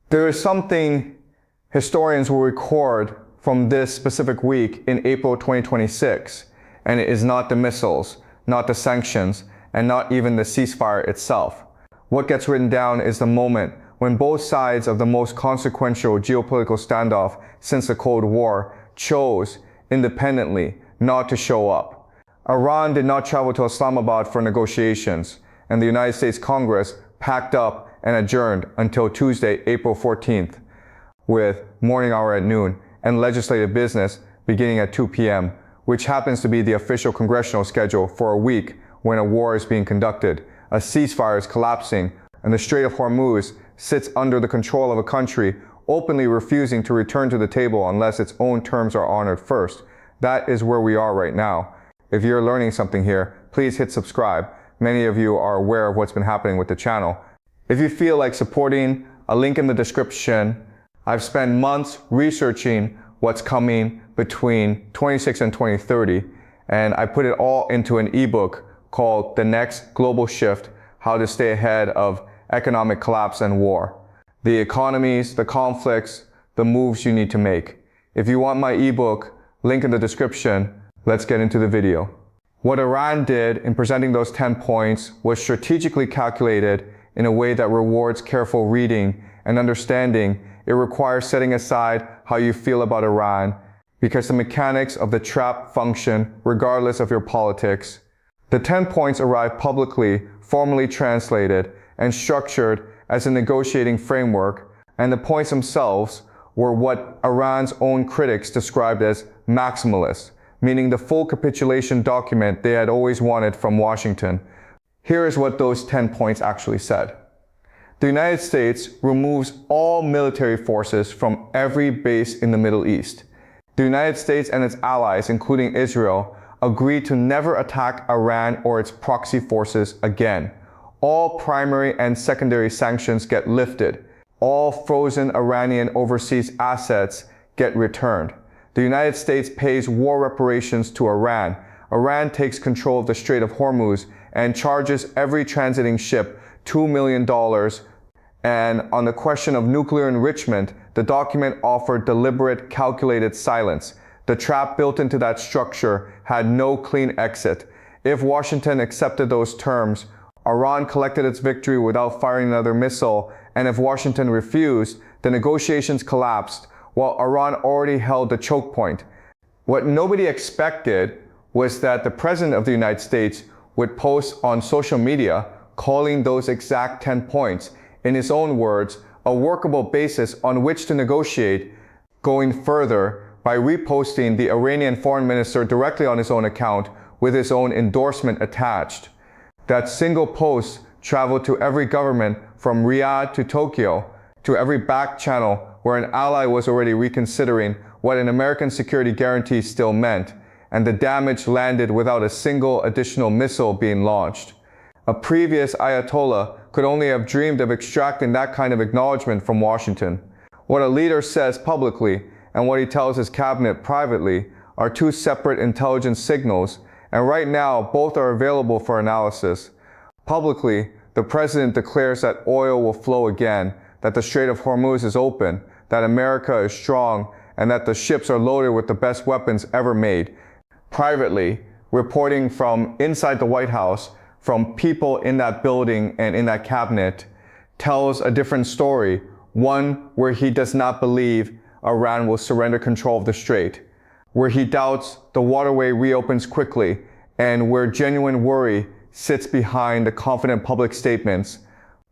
There is something historians will record from this specific week in April 2026, and it is not the missiles, not the sanctions, and not even the ceasefire itself. What gets written down is the moment when both sides of the most consequential geopolitical standoff since the Cold War chose independently not to show up. Iran did not travel to Islamabad for negotiations, and the United States Congress packed up and adjourned until Tuesday, April 14th, with morning hour at noon and legislative business beginning at 2 p.m., which happens to be the official congressional schedule for a week when a war is being conducted, a ceasefire is collapsing, and the Strait of Hormuz sits under the control of a country openly refusing to return to the table unless its own terms are honored first. That is where we are right now. If you're learning something here, please hit subscribe. Many of you are aware of what's been happening with the channel. If you feel like supporting, a link in the description. I've spent months researching what's coming between 2026 and 2030, and I put it all into an ebook called The Next Global Shift: How to Stay Ahead of Economic Collapse and War. The economies, the conflicts, the moves you need to make. If you want my ebook, link in the description. Let's get into the video. What Iran did in presenting those 10 points was strategically calculated in a way that rewards careful reading and understanding. It requires setting aside how you feel about Iran, because the mechanics of the trap function regardless of your politics. The 10 points arrived publicly, formally translated, and structured as a negotiating framework, and the points themselves were what Iran's own critics described as maximalist, meaning the full capitulation document they had always wanted from Washington. Here is what those 10 points actually said. The United States removes all military forces from every base in the Middle East. The United States and its allies, including Israel, agree to never attack Iran or its proxy forces again. All primary and secondary sanctions get lifted. All frozen Iranian overseas assets get returned. The United States pays war reparations to Iran. Iran takes control of the Strait of Hormuz and charges every transiting ship $2 million. And on the question of nuclear enrichment, the document offered deliberate, calculated silence. The trap built into that structure had no clean exit. If Washington accepted those terms, Iran collected its victory without firing another missile, and if Washington refused, the negotiations collapsed, while Iran already held the choke point. What nobody expected was that the President of the United States would post on social media calling those exact 10 points, in his own words, a workable basis on which to negotiate, going further by reposting the Iranian foreign minister directly on his own account with his own endorsement attached. That single post traveled to every government from Riyadh to Tokyo, to every back channel where an ally was already reconsidering what an American security guarantee still meant, and the damage landed without a single additional missile being launched. A previous Ayatollah could only have dreamed of extracting that kind of acknowledgement from Washington. What a leader says publicly and what he tells his cabinet privately are two separate intelligence signals, and right now both are available for analysis. Publicly, the president declares that oil will flow again, that the Strait of Hormuz is open, that America is strong, and that the ships are loaded with the best weapons ever made. Privately, reporting from inside the White House, from people in that building and in that cabinet, tells a different story, one where he does not believe Iran will surrender control of the strait, where he doubts the waterway reopens quickly, and where genuine worry sits behind the confident public statements.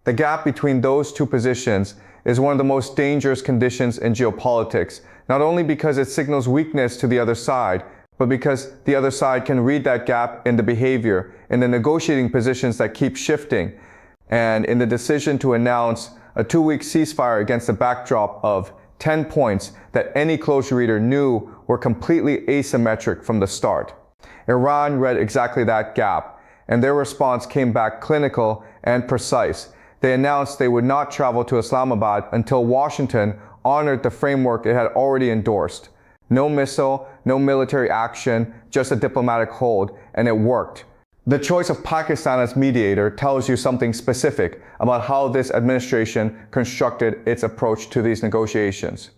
The gap between those two positions is one of the most dangerous conditions in geopolitics, not only because it signals weakness to the other side, but because the other side can read that gap in the behavior, in the negotiating positions that keep shifting, and in the decision to announce a 2-week ceasefire against the backdrop of 10 points that any close reader knew were completely asymmetric from the start. Iran read exactly that gap, and their response came back clinical and precise. They announced they would not travel to Islamabad until Washington honored the framework it had already endorsed. No missile, no military action, just a diplomatic hold, and it worked. The choice of Pakistan as mediator tells you something specific about how this administration constructed its approach to these negotiations.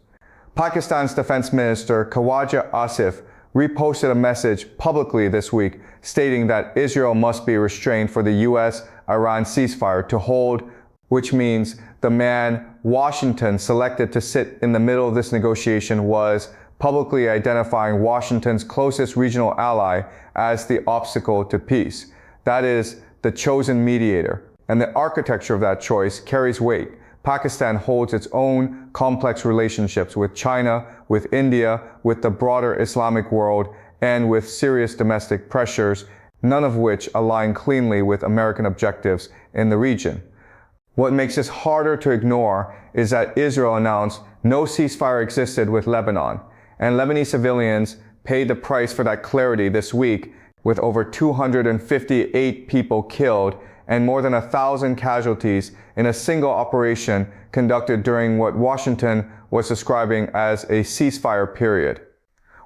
Pakistan's Defense Minister Khawaja Asif reposted a message publicly this week stating that Israel must be restrained for the US-Iran ceasefire to hold, which means the man Washington selected to sit in the middle of this negotiation was publicly identifying Washington's closest regional ally as the obstacle to peace. That is, the chosen mediator. And the architecture of that choice carries weight. Pakistan holds its own complex relationships with China, with India, with the broader Islamic world, and with serious domestic pressures, none of which align cleanly with American objectives in the region. What makes this harder to ignore is that Israel announced no ceasefire existed with Lebanon, and Lebanese civilians paid the price for that clarity this week with over 258 people killed and more than 1,000 casualties in a single operation conducted during what Washington was describing as a ceasefire period.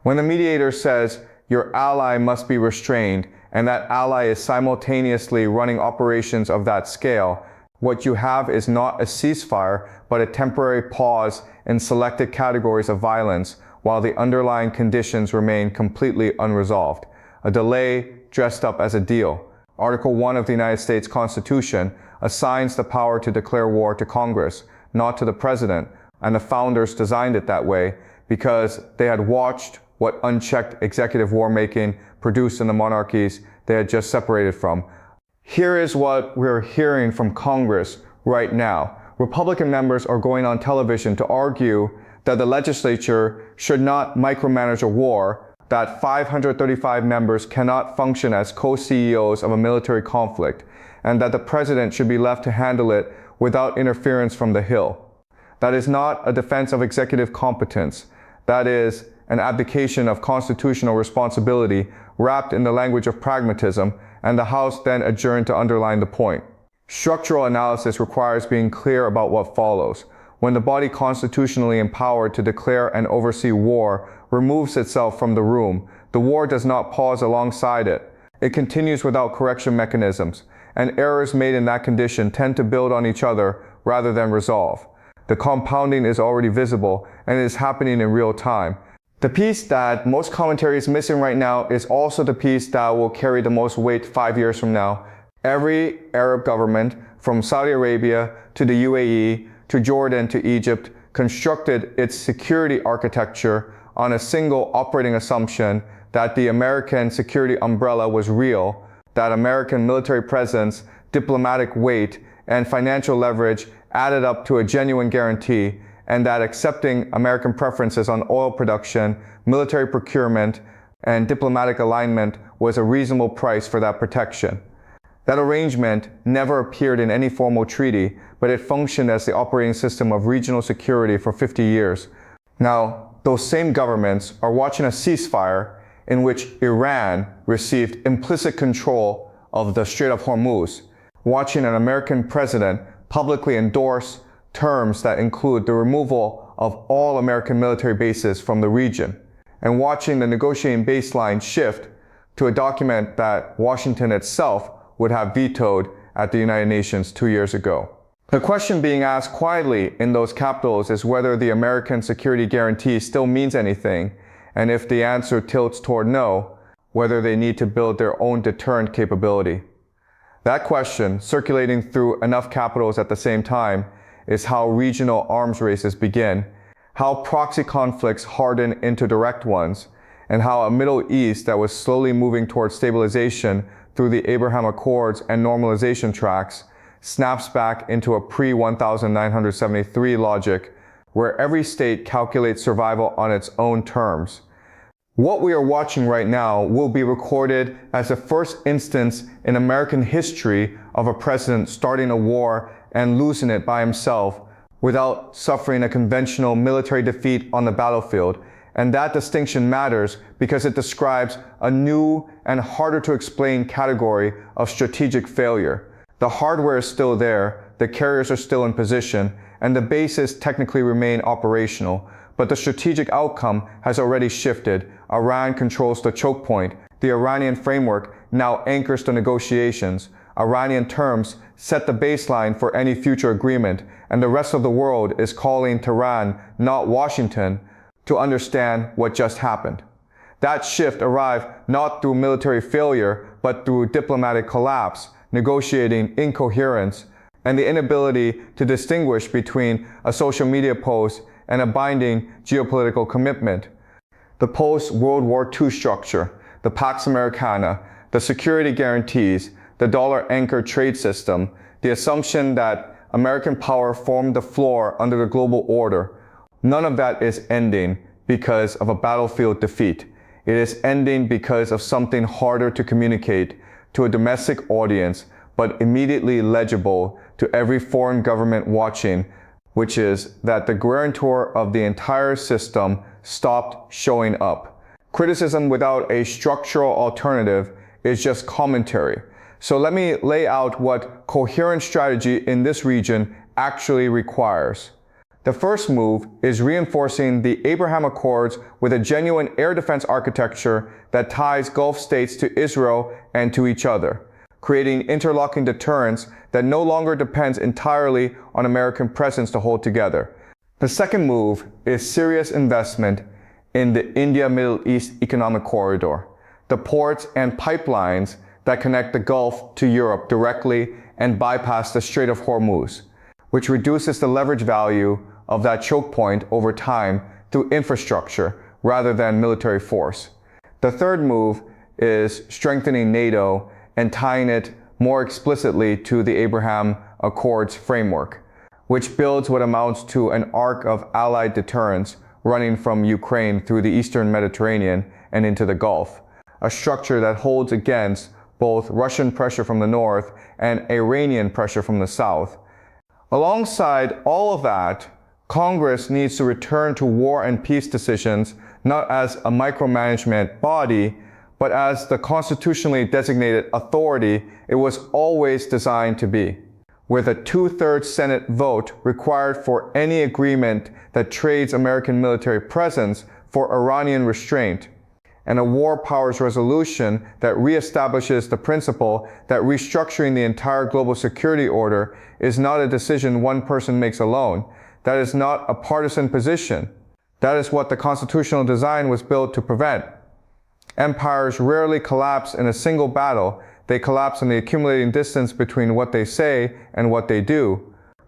When the mediator says your ally must be restrained and that ally is simultaneously running operations of that scale, what you have is not a ceasefire, but a temporary pause in selected categories of violence while the underlying conditions remain completely unresolved. A delay dressed up as a deal. Article 1 of the United States Constitution assigns the power to declare war to Congress, not to the President, and the founders designed it that way because they had watched what unchecked executive war-making produced in the monarchies they had just separated from. Here is what we're hearing from Congress right now. Republican members are going on television to argue that the legislature should not micromanage a war, that 535 members cannot function as co-CEOs of a military conflict, and that the president should be left to handle it without interference from the Hill. That is not a defense of executive competence. That is an abdication of constitutional responsibility wrapped in the language of pragmatism, and the House then adjourned to underline the point. Structural analysis requires being clear about what follows. When the body constitutionally empowered to declare and oversee war removes itself from the room, the war does not pause alongside it. It continues without correction mechanisms, and errors made in that condition tend to build on each other rather than resolve. The compounding is already visible, and it is happening in real time. The piece that most commentary is missing right now is also the piece that will carry the most weight 5 years from now. Every Arab government, from Saudi Arabia to the UAE, to Jordan to Egypt, constructed its security architecture on a single operating assumption that the American security umbrella was real, that American military presence, diplomatic weight, and financial leverage added up to a genuine guarantee, and that accepting American preferences on oil production, military procurement, and diplomatic alignment was a reasonable price for that protection. That arrangement never appeared in any formal treaty, but it functioned as the operating system of regional security for 50 years. Now, those same governments are watching a ceasefire in which Iran received implicit control of the Strait of Hormuz, watching an American president publicly endorse terms that include the removal of all American military bases from the region, and watching the negotiating baseline shift to a document that Washington itself would have vetoed at the United Nations 2 years ago. The question being asked quietly in those capitals is whether the American security guarantee still means anything, and if the answer tilts toward no, whether they need to build their own deterrent capability. That question, circulating through enough capitals at the same time, is how regional arms races begin, how proxy conflicts harden into direct ones, and how a Middle East that was slowly moving towards stabilization through the Abraham Accords and normalization tracks snaps back into a pre-1973 logic where every state calculates survival on its own terms. What we are watching right now will be recorded as the first instance in American history of a president starting a war and losing it by himself without suffering a conventional military defeat on the battlefield. And that distinction matters because it describes a new and harder to explain category of strategic failure. The hardware is still there, the carriers are still in position, and the bases technically remain operational, but the strategic outcome has already shifted. Iran controls the choke point. The Iranian framework now anchors the negotiations. Iranian terms set the baseline for any future agreement, and the rest of the world is calling Tehran, not Washington, to understand what just happened. That shift arrived not through military failure, but through diplomatic collapse, negotiating incoherence, and the inability to distinguish between a social media post and a binding geopolitical commitment. The post-World War II structure, the Pax Americana, the security guarantees, the dollar-anchored trade system, the assumption that American power formed the floor under the global order, none of that is ending because of a battlefield defeat. It is ending because of something harder to communicate to a domestic audience, but immediately legible to every foreign government watching, which is that the guarantor of the entire system stopped showing up. Criticism without a structural alternative is just commentary. So let me lay out what coherent strategy in this region actually requires. The first move is reinforcing the Abraham Accords with a genuine air defense architecture that ties Gulf states to Israel and to each other, creating interlocking deterrence that no longer depends entirely on American presence to hold together. The second move is serious investment in the India-Middle East Economic Corridor, the ports and pipelines that connect the Gulf to Europe directly and bypass the Strait of Hormuz, which reduces the leverage value of that choke point over time through infrastructure rather than military force. The third move is strengthening NATO and tying it more explicitly to the Abraham Accords framework, which builds what amounts to an arc of allied deterrence running from Ukraine through the Eastern Mediterranean and into the Gulf, a structure that holds against both Russian pressure from the north and Iranian pressure from the south. Alongside all of that, Congress needs to return to war and peace decisions not as a micromanagement body, but as the constitutionally designated authority it was always designed to be, with a 2/3 Senate vote required for any agreement that trades American military presence for Iranian restraint, and a war powers resolution that reestablishes the principle that restructuring the entire global security order is not a decision one person makes alone. That is not a partisan position. That is what the constitutional design was built to prevent. Empires rarely collapse in a single battle. They collapse in the accumulating distance between what they say and what they do,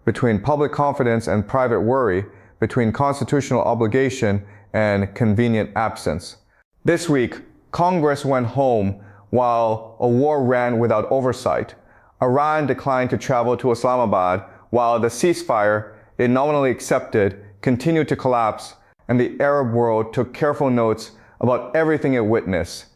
between public confidence and private worry, between constitutional obligation and convenient absence. This week, Congress went home while a war ran without oversight. Iran declined to travel to Islamabad while the ceasefire it nominally accepted continued to collapse, and the Arab world took careful notes about everything it witnessed.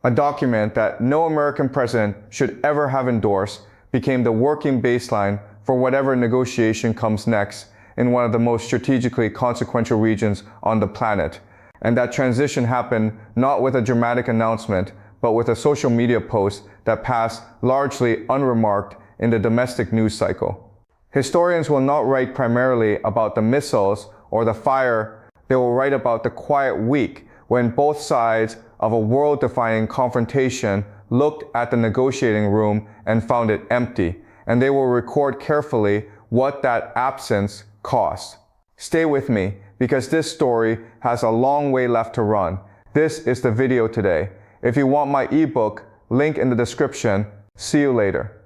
A document that no American president should ever have endorsed became the working baseline for whatever negotiation comes next in one of the most strategically consequential regions on the planet. And that transition happened not with a dramatic announcement, but with a social media post that passed largely unremarked in the domestic news cycle. Historians will not write primarily about the missiles or the fire. They will write about the quiet week when both sides of a world-defining confrontation looked at the negotiating room and found it empty, and they will record carefully what that absence cost. Stay with me, because this story has a long way left to run. This is the video today. If you want my ebook, link in the description. See you later.